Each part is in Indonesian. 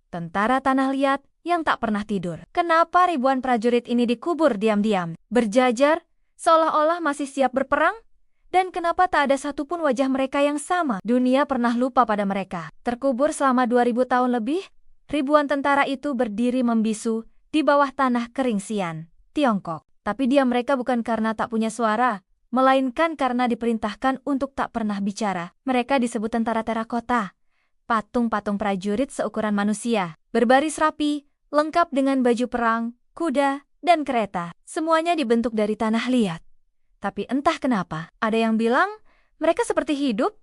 Tentara Tanah Liat yang tak pernah tidur. Kenapa ribuan prajurit ini dikubur diam-diam, berjajar, seolah-olah masih siap berperang? Dan kenapa tak ada satupun wajah mereka yang sama? Dunia pernah lupa pada mereka. Terkubur selama 2000 tahun lebih, ribuan tentara itu berdiri membisu di bawah tanah kering Xi'an, Tiongkok. Tapi diam mereka bukan karena tak punya suara, melainkan karena diperintahkan untuk tak pernah bicara. Mereka disebut tentara terakota. Patung-patung prajurit seukuran manusia, berbaris rapi, lengkap dengan baju perang, kuda, dan kereta. Semuanya dibentuk dari tanah liat. Tapi entah kenapa, ada yang bilang mereka seperti hidup,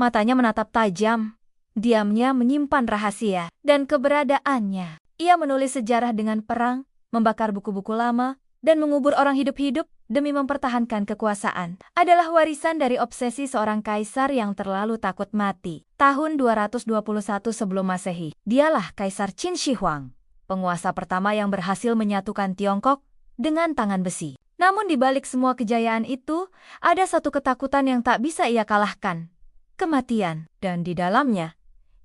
matanya menatap tajam, diamnya menyimpan rahasia dan keberadaannya. Ia menulis sejarah dengan perang, membakar buku-buku lama, dan mengubur orang hidup-hidup demi mempertahankan kekuasaan. Adalah warisan dari obsesi seorang kaisar yang terlalu takut mati. Tahun 221 sebelum Masehi, dialah Kaisar Qin Shi Huang, penguasa pertama yang berhasil menyatukan Tiongkok dengan tangan besi. Namun di balik semua kejayaan itu, ada satu ketakutan yang tak bisa ia kalahkan, kematian. Dan di dalamnya,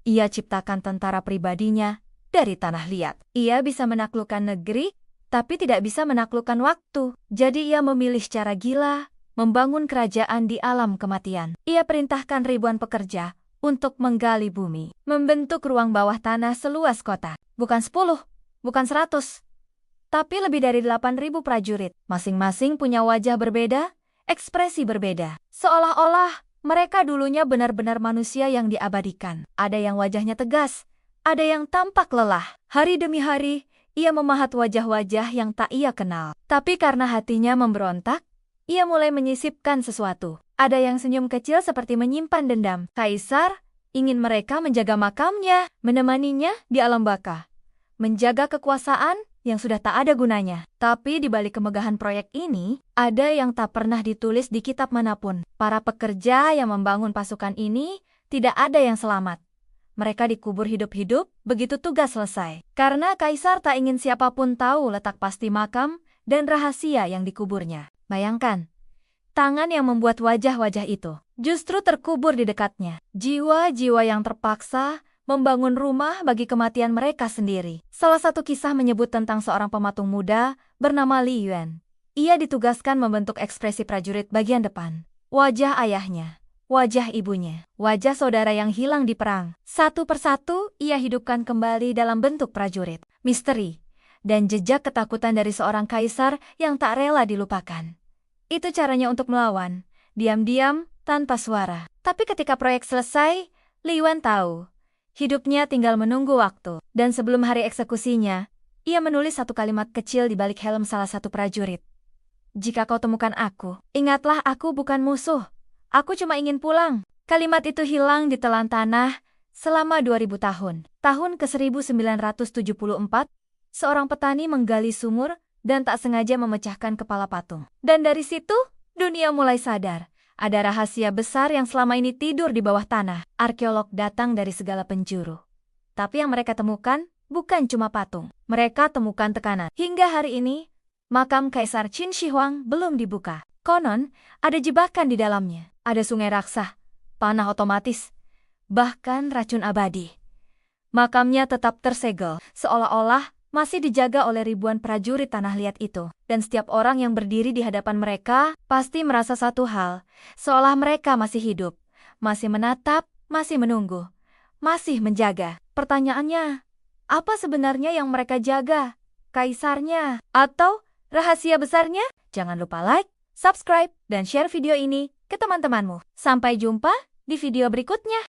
ia ciptakan tentara pribadinya dari tanah liat. Ia bisa menaklukkan negeri, tapi tidak bisa menaklukkan waktu. Jadi ia memilih secara gila, membangun kerajaan di alam kematian. Ia perintahkan ribuan pekerja untuk menggali bumi, membentuk ruang bawah tanah seluas kota. Bukan 10, bukan 100, tapi lebih dari 8.000 prajurit. Masing-masing punya wajah berbeda, ekspresi berbeda. Seolah-olah mereka dulunya benar-benar manusia yang diabadikan. Ada yang wajahnya tegas, ada yang tampak lelah. Hari demi hari, ia memahat wajah-wajah yang tak ia kenal. Tapi karena hatinya memberontak, ia mulai menyisipkan sesuatu. Ada yang senyum kecil seperti menyimpan dendam. Kaisar ingin mereka menjaga makamnya, menemaninya di alam baka, menjaga kekuasaan yang sudah tak ada gunanya. Tapi di balik kemegahan proyek ini, ada yang tak pernah ditulis di kitab manapun. Para pekerja yang membangun pasukan ini, tidak ada yang selamat. Mereka dikubur hidup-hidup begitu tugas selesai. Karena kaisar tak ingin siapapun tahu letak pasti makam dan rahasia yang dikuburnya. Bayangkan, tangan yang membuat wajah-wajah itu justru terkubur di dekatnya. Jiwa-jiwa yang terpaksa membangun rumah bagi kematian mereka sendiri. Salah satu kisah menyebut tentang seorang pematung muda bernama Li Yuan. Ia ditugaskan membentuk ekspresi prajurit bagian depan. Wajah ayahnya, wajah ibunya, wajah saudara yang hilang di perang. Satu persatu ia hidupkan kembali dalam bentuk prajurit. Misteri dan jejak ketakutan dari seorang kaisar yang tak rela dilupakan. Itu caranya untuk melawan, diam-diam, tanpa suara. Tapi ketika proyek selesai, Li Yuan tahu hidupnya tinggal menunggu waktu. Dan sebelum hari eksekusinya, ia menulis satu kalimat kecil di balik helm salah satu prajurit. Jika kau temukan aku, ingatlah aku bukan musuh. Aku cuma ingin pulang. Kalimat itu hilang di telan tanah selama 2000 tahun. Tahun ke-1974, seorang petani menggali sumur dan tak sengaja memecahkan kepala patung. Dan dari situ, dunia mulai sadar. Ada rahasia besar yang selama ini tidur di bawah tanah. Arkeolog datang dari segala penjuru. Tapi yang mereka temukan bukan cuma patung. Mereka temukan tekanan. Hingga hari ini, makam Kaisar Qin Shi Huang belum dibuka. Konon, ada jebakan di dalamnya. Ada sungai raksasa, panah otomatis, bahkan racun abadi. Makamnya tetap tersegel, seolah-olah masih dijaga oleh ribuan prajurit tanah liat itu. Dan setiap orang yang berdiri di hadapan mereka pasti merasa satu hal, seolah mereka masih hidup, masih menatap, masih menunggu, masih menjaga. Pertanyaannya, apa sebenarnya yang mereka jaga? Kaisarnya? Atau rahasia besarnya? Jangan lupa like, subscribe, dan share video ini ke teman-temanmu. Sampai jumpa di video berikutnya.